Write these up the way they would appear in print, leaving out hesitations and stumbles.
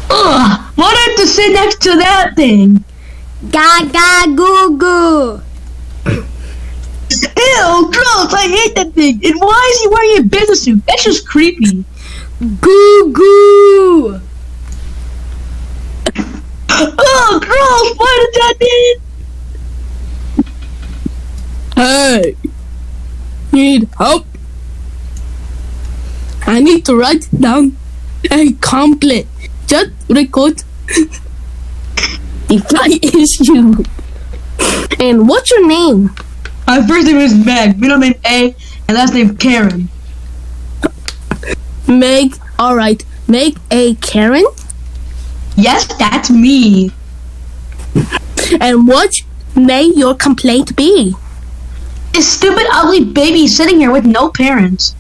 Ugh! Why do I have to sit next to that thing? Gaga goo goo. Ew, gross! I hate that thing. And why is he wearing a business suit? That's just creepy. Goo goo. Oh, gross! Why did that mean? Hey, need help? I need to write down a complete. Just record. The fly is you. And what's your name? My first name is Meg, middle name A, and last name Karen. Meg. Alright. Meg A. Karen? Yes, that's me. And what may your complaint be? This stupid, ugly baby sitting here with no parents.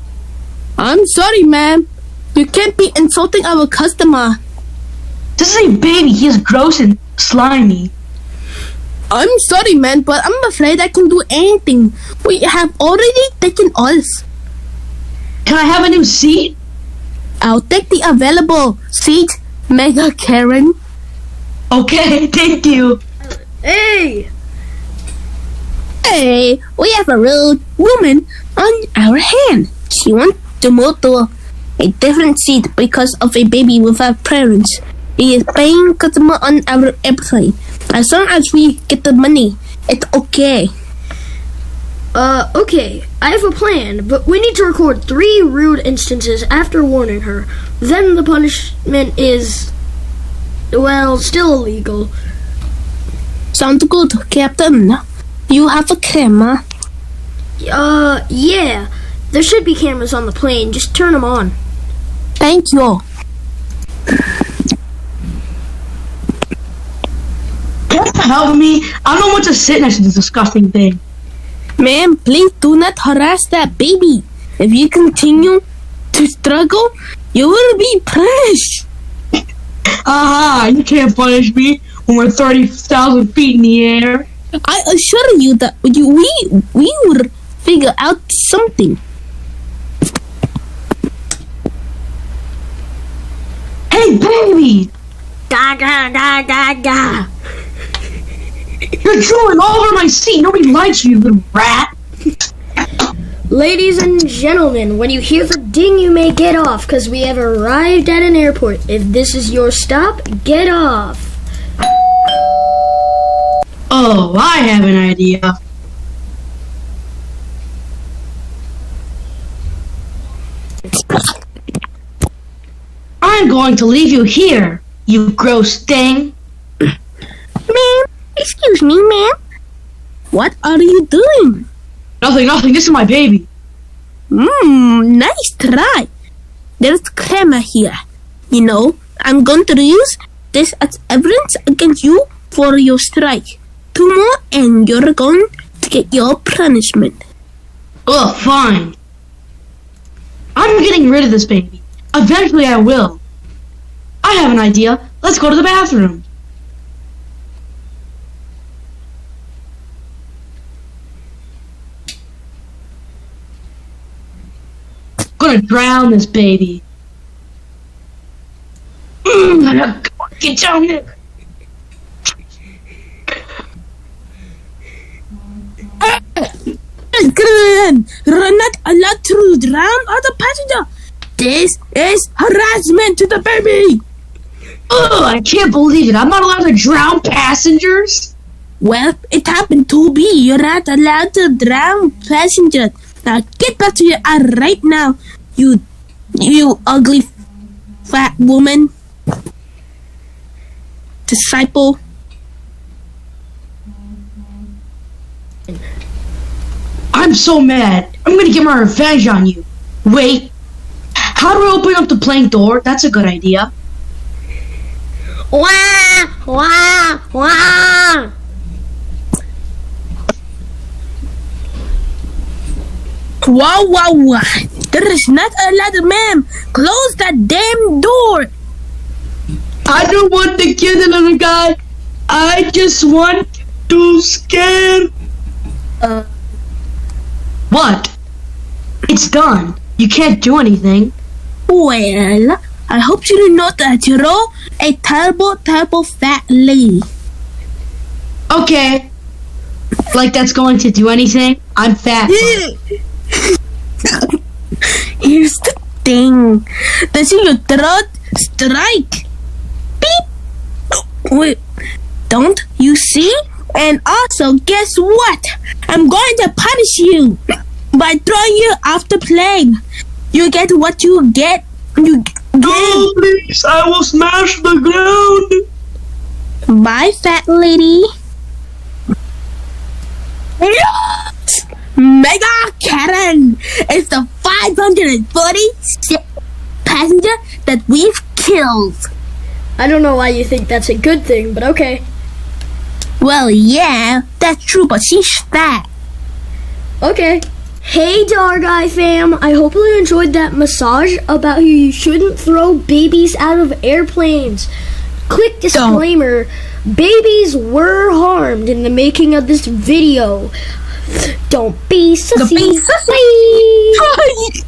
I'm sorry, ma'am. You can't be insulting our customer. This is a baby. He is gross and slimy. I'm sorry, man, but I'm afraid I can do anything. We have already taken us. Can I have a new seat? I'll take the available seat, Mega Karen. Okay, thank you. Hey. Hey, we have a rude woman on our hand. She wants to move to a different seat because of a baby without parents. He is paying customer on our airplane. As long as we get the money, it's okay. Okay, I have a plan, but we need to record 3 rude instances after warning her. Then the punishment is, well, still illegal. Sounds good, Captain. You have a camera. Yeah. There should be cameras on the plane. Just turn them on. Thank you. Help me. I don't want to sit next to this disgusting thing. Ma'am, please do not harass that baby. If you continue to struggle, you will be punished. Aha, you can't punish me when we're 30,000 feet in the air. I assure you that we will figure out something. Hey, baby! Gaga, gaga, gaga. You're drooling all over my seat. Nobody likes you, you little rat. Ladies and gentlemen, when you hear the ding, you may get off, because we have arrived at an airport. If this is your stop, get off. Oh, I have an idea. I'm going to leave you here, you gross thing. Ma'am, excuse me, ma'am. What are you doing? Nothing. This is my baby. Nice try. There's camera here. You know, I'm going to use this as evidence against you for your strike. 2 more and you're going to get your punishment. Ugh, fine. I'm getting rid of this baby. Eventually I will. I have an idea. Let's go to the bathroom. Gonna drown this baby. Get down there. You're not allowed to drown other passenger. This is harassment to the baby. Ugh, I can't believe it. I'm not allowed to drown passengers. Well, it happened to be. You're not allowed to drown passengers. Now get back to your right now, you ugly fat woman. Disciple. I'm so mad. I'm gonna get my revenge on you. Wait. How do I open up the plane door? That's a good idea. Wah, wah, wah. Wow. There is not a ladder, ma'am. Close that damn door. I don't want to kill the little guy. I just want to scare. What? It's done. You can't do anything. Well, I hope you know that you're a terrible, terrible fat lady. Okay. Like that's going to do anything? I'm fat. Here's the thing. Does your throat strike? Beep. Wait, don't you see? And also, guess what? I'm going to punish you by throwing you off the plane. You get what you get. You get. Oh, please! I will smash the ground. Bye, fat lady. Yes! Mega Karen is the 546th passenger that we've killed. I don't know why you think that's a good thing, but okay. Well, yeah, that's true, but she's fat. Okay. Hey, Dhar Guy fam. I hope you enjoyed that massage about how you shouldn't throw babies out of airplanes. Quick disclaimer, babies were harmed in the making of this video. Don't be sussy. Don't be sussy.